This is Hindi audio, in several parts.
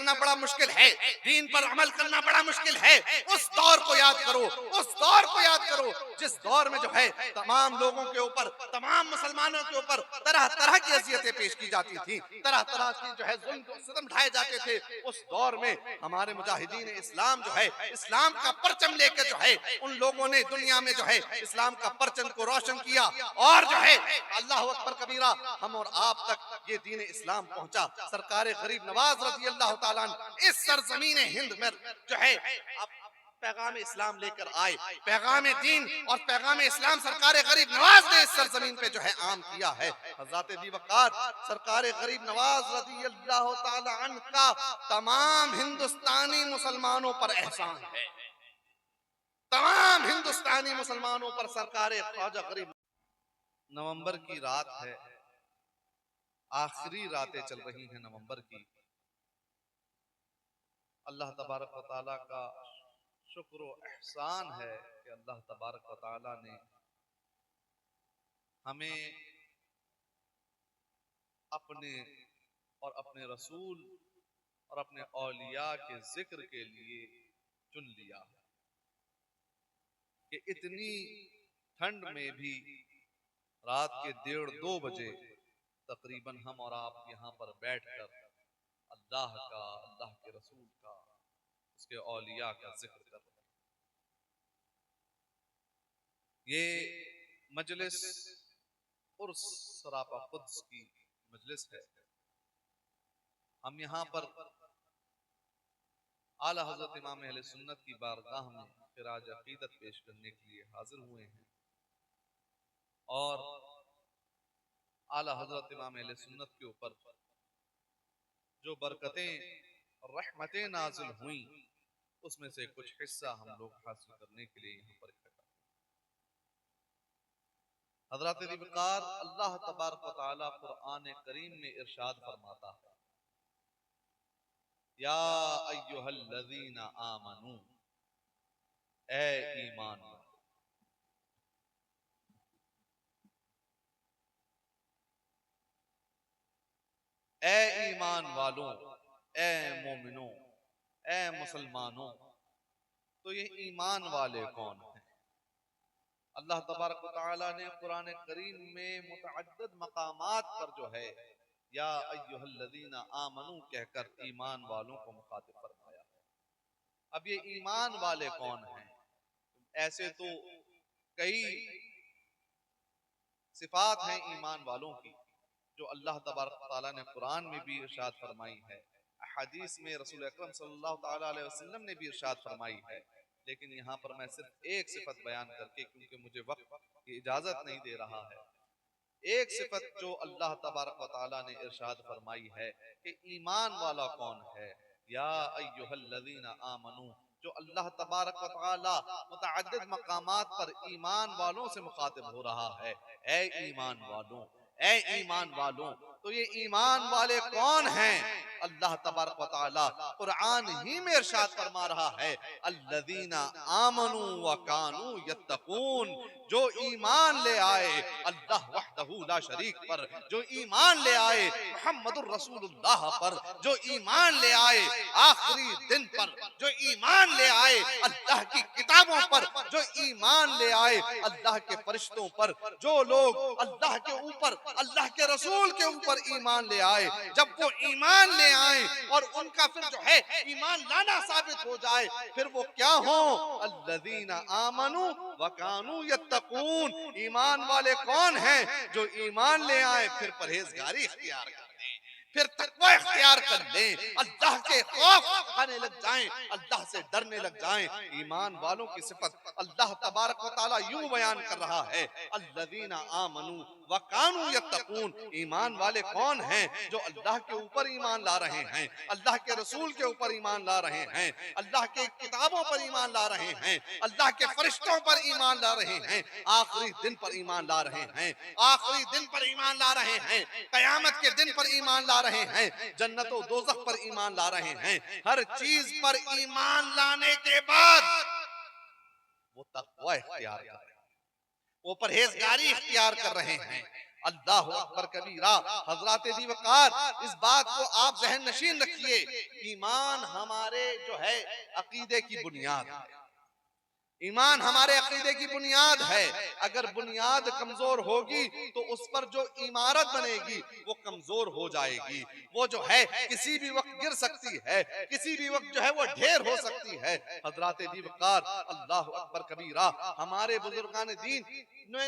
करना बड़ा मुश्किल है, दीन पर अमल करना बड़ा मुश्किल है, उस दौर को याद करो, उस दौर को याद करो जिस दौर में जो है तमाम लोगों के ऊपर, तमाम मुसलमानों के ऊपर तरह तरह की अज़ियतें पेश की जाती थी, तरह तरह की जो है जुल्म सितम ढाए जाते थे। उस दौर में हमारे मुजाहिदीन इस्लाम जो है, इस्लाम का परचम लेकर जो है उन लोगों ने दुनिया में जो है इस्लाम का परचम को रोशन किया, और जो है अल्लाह अकबर कबीरा हम और आप तक ये दीन इस्लाम पहुंचा। सरकार गरीब नवाज रज़ी अल्लाह ताला अन्हु इस सरजमीन हिंद में जो है पैगाम इस्लाम लेकर आए, पैगाम दीन और पैगाम इस्लाम सरकार गरीब नवाज ने इस सरजमीन पे जो है आम किया है। हज़रत अबू बकर सरकार गरीब नवाज रज़ी अल्लाह ताला अन्हु का तमाम हिंदुस्तानी मुसलमानों पर एहसान है, तमाम हिंदुस्तानी मुसलमानों पर सरकार ख्वाजा गरीब। नवंबर की रात है, आखिरी रातें चल रही हैं नवंबर की। अल्लाह तबारक व तआला का शुक्र व एहसान है कि अल्लाह तबारक व तआला ने हमें अपने और अपने रसूल और अपने औलिया के जिक्र के लिए चुन लिया कि इतनी ठंड में भी रात के 1:30-2 बजे तकरीबन हम और आप यहाँ पर बैठकर अल्लाह का, अल्लाह के रसूल का, उसके औलिया का जिक्र कर रहे हैं। ये मजलिस उर्स सरापा कुद्स की मजलिस है। हम यहाँ पर आला हज़रत इमाम अहले सुन्नत की बारगाह में खिराज अकीदत पेश करने के लिए हाजिर हुए हैं, और आला हज़रत इमाम अहले सुन्नत के ऊपर जो बरकतें रहमतें नाजिल हुई उसमें से कुछ हिस्सा हम लोग हासिल करने के लिए यहाँ पर इकट्ठा। हज़रत रिबकार अल्लाह तबारक व तआला कुरान करीम में इरशाद फरमाता है, या अय्युहल्लज़ीना आमनू, ए ईमान वालों, ए ईमान वालों, ए मोमिनों, ए मुसलमानों। तो ये ईमान वाले कौन हैं? अल्लाह तबारक व तआला ने कुरान करीम में मुतअद्दिद मकामात पर जो है या अय्युहल्लज़ीना आमनू कहकर ईमान वालों को मुखातिब फरमाया। अब ये ईमान वाले कौन हैं? ऐसे तो कई सिफात हैं ईमान वालों की जो अल्लाह तबारक व तआला ने कुरान में भी इरशाद फरमाई है, हदीस में रसूल अकरम सल्लल्लाहु तआला अलैहि वसल्लम ने भी इरशाद फरमाई है। लेकिन यहाँ पर मैं सिर्फ एक सिफत बयान करके, क्योंकि मुझे वक्त की इजाजत नहीं दे रहा है, एक सिफत जो अल्लाह तबारक व तआला ने इरशाद फरमाई है कि ईमान वाला कौन है, या अय्युहल्लज़ीना आमनू, जो अल्लाह तबारक व तआला मुतअद्दिद मकामात पर ईमान वालों से मुखातिब हो रहा है, ए ईमान वालों, ए ईमान वालों। तो ये ईमान वाले कौन हैं? अल्लाह तबारक व तआला कुरान ही में इरशाद फरमा रहा है, अल्लज़ीना आमनू व कानू यत्तकून, जो ईमान ले आए अल्लाह वहदहू ला शरीक पर, जो ईमान ले आए मुहम्मदुर रसूलुल्लाह पर, जो ईमान ले आए आखिरी दिन पर, जो ईमान ले आए अल्लाह की किताबों पर, जो ईमान ले आए अल्लाह के फरिश्तों पर। जो लोग अल्लाह के ऊपर, अल्लाह के रसूल के ऊपर ईमान ले आए, जब वो ईमान ले आए और उनका फिर जो है ईमान लाना साबित हो जाए, फिर वो क्या हो? अल्लज़ीना आमनू व कानू यत्तकून। ईमान वाले कौन हैं? जो ईमान ले आए फिर परहेजगारी इख्तियार कर लें, फिर तकवा इख्तियार कर लें, अल्लाह के खौफ खाने लग जाएं, अल्लाह से डरने लग जाएं। ईमान वालों की सिफत अल्लाह तबारक व तआला यूं बयान कर रहा है, अल्लज़ीना आमनू व कानू यत्तकून। ईमान वाले कौन हैं? जो अल्लाह के ऊपर ईमान ला रहे हैं, अल्लाह के रसूल के ऊपर ईमान ला रहे हैं, अल्लाह के किताबों पर ईमान ला रहे हैं, अल्लाह के फरिश्तों पर ईमान ला रहे हैं, आखिरी दिन पर ईमान ला रहे हैं, आखिरी दिन पर ईमान ला रहे हैं, कयामत के दिन पर ईमान ला रहे हैं, जन्नत और दोज़ख पर ईमान ला रहे हैं। हर चीज पर ईमान लाने के बाद वो तकवा इख्तियार कर रहे हैं, वो परहेजगारी इख्तियार कर रहे हैं। अल्लाह अकबर कबीरा। हजरात दी वकार, इस बात को आप जहन नशीन रखिए, ईमान हमारे जो है अकीदे की बुनियाद है। ईमान हमारे अकीदे की बुनियाद है। अगर बुनियाद कमजोर होगी तो उस पर जो इमारत बनेगी वो कमजोर हो जाएगी। वो जो है किसी भी वक्त गिर सकती है, किसी भी वक्त जो है वो ढेर हो सकती है। हजरात दी वकार, अल्लाह अकबर कबीरा। हमारे बुजुर्गान दीन ने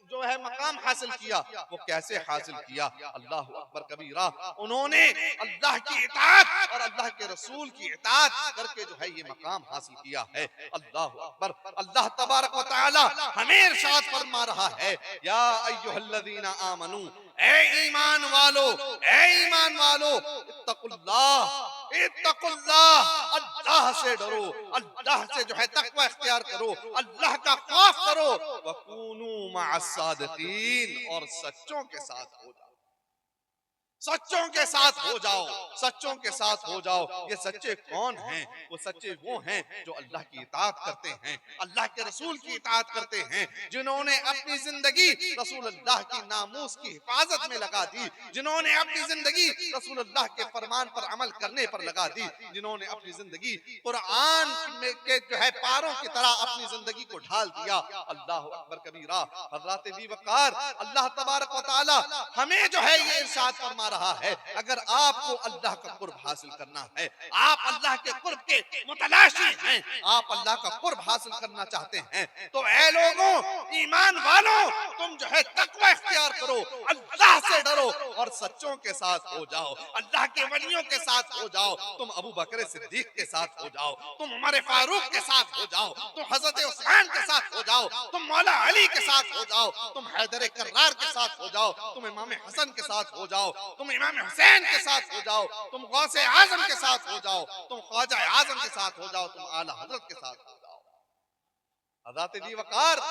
जो है मकाम हासिल किया, वो कैसे हासिल किया? अल्लाह अकबर कबीरा। उन्होंने अल्लाह की इताअत और अल्लाह के रसूल की इताअत करके जो है ये मकाम हासिल किया है। अल्लाह अकबर। अल्लाह तबारक व तआला हमें इरशाद फरमा रहा है, या अय्युहल्लज़ीना आमनू, ए ईमान वालो, ए ईमान वालो, इत्तकुल्लाह, इत्तकुल्लाह, अल्लाह से डरो, अल्लाह से जो है तकवा इख्तियार करो, अल्लाह का खौफ करो, वकूनू मअस सादिकीन, और सच्चों के साथ हो जाओ, सच्चों के साथ हो जाओ, सच्चों के साथ हो जाओ। ये सच्चे कौन हैं? वो सच्चे वो हैं जो अल्लाह की इताअत करते हैं, अल्लाह के रसूल की इताअत करते हैं, जिन्होंने अपनी जिंदगी रसूल अल्लाह की नामूस की हिफाजत में लगा दी, जिन्होंने अपनी जिंदगी रसूल अल्लाह के फरमान पर अमल करने पर लगा दी, जिन्होंने अपनी जिंदगी कुरान में के जो है पारों की तरह अपनी जिंदगी को ढाल दिया। अल्लाह अकबर कबीरा। हज़रात दी वकार, अल्लाह तबारक व तआला हमें जो है ये इरशाद फरमा रहा है, अगर आपको अल्लाह का कुर्ब हासिल करना है, आप अल्लाह के कुर्ब के मुतलाशी हैं, आप अल्लाह का कुर्ब हासिल करना चाहते हैं, तो ऐ लोगों, ईमान वालों, तुम जो है तकवा इख्तियार करो, अल्लाह से डरो और सच्चों के साथ हो जाओ, अल्लाह के वलियों के साथ हो जाओ। तुम अबू बकर सिद्दीक के साथ हो जाओ, तुम उमर फारूक के साथ हो जाओ, तुम हजरत उस्मान के साथ हो जाओ, तुम मौला अली के साथ हो जाओ, तुम हैदर कर्रार के साथ हो जाओ, तुम इमाम हसन के साथ हो जाओ, तुम इमाम हुसैन के साथ हो जाओ, तुम गौसे आजम के साथ हो जाओ, तुम ख्वाजा आजम के साथ हो जाओ, तुम आला हजरत के साथ हो जाओ। हज़रत दी वकार,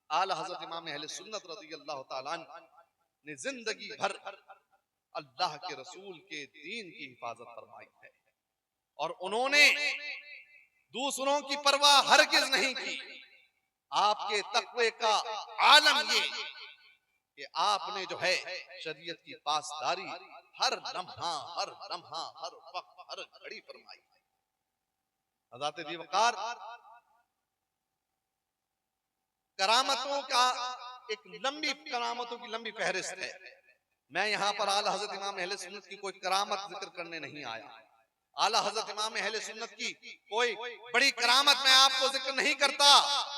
आला हजरत इमाम अहले सुन्नत रज़ियल्लाहु ताला अन्हु ने जिंदगी भर अल्लाह के रसूल के दीन की हिफाजत फरमाई है, और उन्होंने दूसरों की परवाह हरगिज नहीं की। आपके तकवे का आलम ये कि आपने जो है शरीयत की पासदारी हर लम्हा हर वक्त हर घड़ी फरमाई। हज़रत दी वकार, करामतों का एक लंबी करामतों की लंबी फहरिस्त है। मैं यहाँ पर आला हजरत इमाम अहले सुन्नत की कोई करामत जिक्र करने नहीं आया। आला हजरत इमाम अहले सुन्नत की कोई बड़ी करामत मैं आपको जिक्र नहीं करता,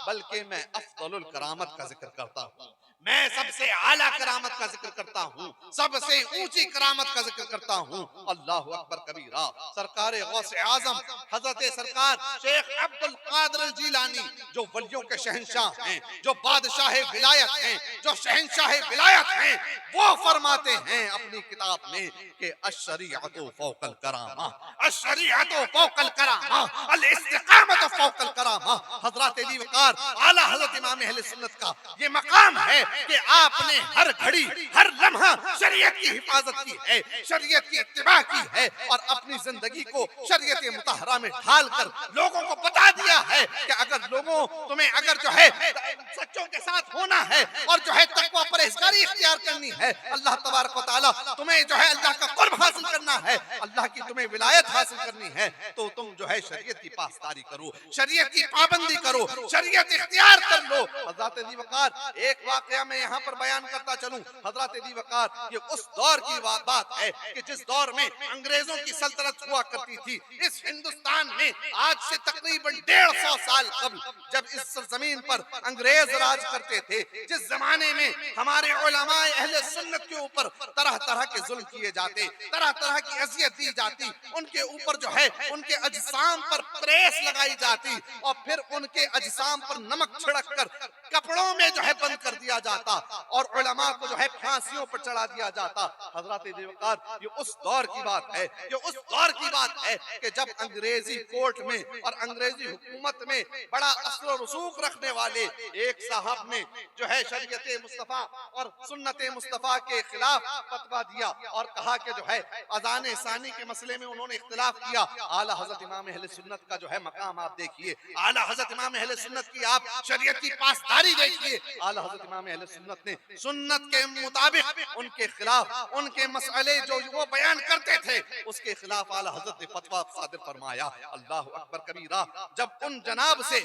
बल्कि मैं अफदलुल करामत का जिक्र करता हूँ। मैं सबसे आला करामत का जिक्र करता हूँ, सबसे ऊंची करामत का जिक्र करता हूँ। अल्लाह अकबर कबीरा। सरकार गौसे आजम हजरत सरकार शेख अब्दुल कादिर जिलानी, जो वलियों के शहंशाह हैं, जो बादशाह विलायत हैं, जो शहंशाह विलायत हैं, वो फरमाते हैं अपनी किताब में कि अश-शरीअतु फौकल करामा, अश-शरीअतु फौकल करामा, अल-इस्तिकामतु फौकल करामा। हजरत दी वकार, आला हजरत इमाम अहले सुन्नत का ये मकाम है कि आपने हर घड़ी हर लम्हा शरीयत की हिफाजत की है, शरीयत की इत्तिबा की है, और अपनी जिंदगी को शरीयत मुतहरा में ढालकर लोगों को बता दिया है कि अगर लोगों तुम्हें अगर जो है सच्चों के साथ होना है और जो है तकवा परहेजगारी इख्तियार करनी है, अल्लाह तबारक व तआला तुम्हें जो है अल्लाह का कुर्ब हासिल करना है, अल्लाह की तुम्हें विलायत हासिल करनी है, तो तुम जो है शरीयत की पासदारी करो, शरीयत की पाबंदी करो, शरीयत इख्तियार कर लो। हज़रत दी वकार, एक वाकया मैं यहाँ पर बयान करता चलूं। हज़रत दी वकार, ये उस दौर की बात है कि जिस दौर में अंग्रेजों की सल्तनत हुआ करती थी इस हिंदुस्तान में, आज से तकरीबन 150 साल कबल, जब इस जमीन पर अंग्रेज राज करते थे, जिस जमाने में हमारे उलमाए अहले सुन्नत के ऊपर तरह तरह के जुल्म किए जाते, तरह तरह की अजियत दी जाती, उनके ऊपर जो है उनके अजसाम पर प्रेस लगाई जाती, और फिर उनके अजसाम पर नमक छिड़क कर कपड़ों में जो है बंद कर दिया जाता, और उलमा को जो है फांसियों पर चढ़ा दिया जाता। हजरत दी वकार, ये उस दौर की बात है, ये उस दौर की बात है कि जब अंग्रेजी कोर्ट में और अंग्रेजी हुकूमत में बड़ा असर रसूख रखने वाले एक साहब ने जो है शरीयत मुस्तफा और सुन्नत मुस्तफा के खिलाफ फतवा दिया और कहा कि जो है अजान सानी के मसले में उन्होंने इख्तिलाफ किया। आला हजरत इमाम अहले सुन्नत का जो है मकाम आप देखिए, आला हजरत इमाम अहले सुन्नत की आप शरीयत की पासदारी देखिए। आला हजरत इमाम अहले सुन्नत ने सुन्नत के मुताबिक उनके खिलाफ उनके मसले जो वो बयान करते थे उसके खिलाफ आला हजरत ने फतवा सादिर फरमाया। अल्लाह अकबर कबीरा। जब उन जनाब से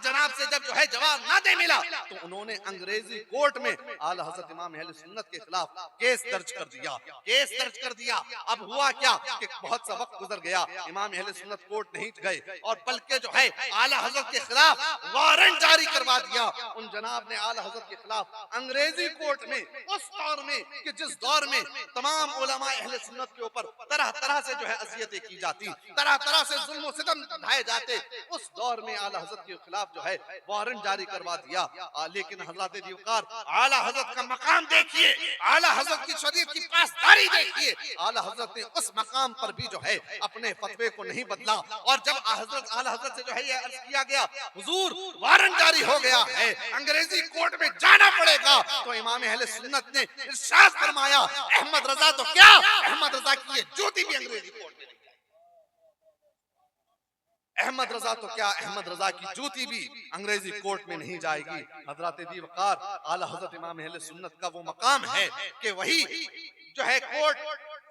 जनाब से जब जो है जवाब ना दे मिला तो उन्होंने अंग्रेजी कोर्ट में आला हजरत इमाम अहले सुन्नत के खिलाफ केस दर्ज कर दिया। अब हुआ क्या कि बहुत सा वक्त गुजर गया, इमाम अहले सुन्नत कोर्ट नहीं गए और बल्कि जो है आला हजरत के खिलाफ वारंट जारी करवा दिया। उन जनाब ने आला हजरत के खिलाफ अंग्रेजी कोर्ट में उस दौर में कि जिस दौर में तमाम उलमा अहले सुन्नत के ऊपर तरह तरह से जो है अज़ियतें की जाती, तरह तरह से जुल्म सितम ढाए जाते, उस दौर में आला हजरत के खिलाफ जो है वारंट जारी करवा दिया। लेकिन हजरत दीवकार आला हजरत का मकाम देखिए, आला हजरत की शरीयत की पासदारी देखिए। आला हजरत ने उस मकाम पर भी जो है अपने फतवे को नहीं बदला और जब आला हजरत से जो है ये अर्ज किया गया हुजूर वारंट जारी हो गया है, अंग्रेजी कोर्ट में जाना पड़ेगा, तो इमाम अहले सुन्नत ने इरशाद फरमाया अहमद रजा तो क्या, अहमद रजा की ये जूती भी अंग्रेजी कोर्ट में, अहमद रजा तो क्या, अहमद रजा की जूती भी अंग्रेजी कोर्ट में नहीं जाएगी। हजरत दी वकार आला हजरत इमाम अहले सुन्नत का वो मकाम है कि वही जो है कोर्ट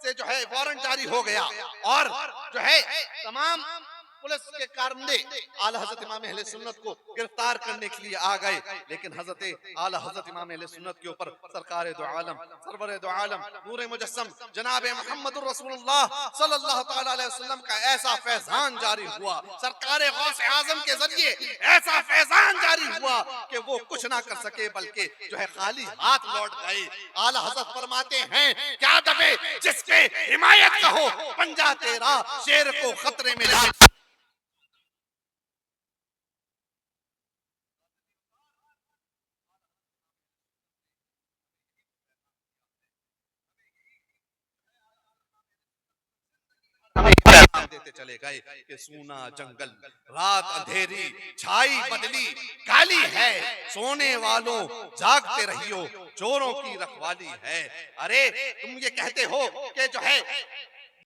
से जो है वारंट जारी हो गया और जो है तमाम पुलिस के कारणे आला हजरत इमाम अहले सुन्नत को गिरफ्तार करने के लिए आ गए। लेकिन हजरत आला हजरत इमाम अहले सुन्नत के ऊपर सरकार दो आलम सरवर दो आलम नूर मुजस्सम जनाब मुहम्मदुर रसूलुल्लाह सल्लल्लाहु तआला अलैहि वसल्लम का ऐसा फैजान जारी हुआ, सरकार गौस आजम के जरिए ऐसा फैजान जारी हुआ कि वो कुछ ना कर सके बल्कि जो है खाली हाथ लौट गए। आला हजरत फरमाते हैं क्या दबे जिसके हिमायत का हो पंजा तेरा शेर को खतरे में ला। देते चले गए कि सूना जंगल रात अंधेरी छाई बदली काली है, सोने वालों जागते रहियो चोरों की रखवाली है। अरे तुम ये कहते हो कि जो है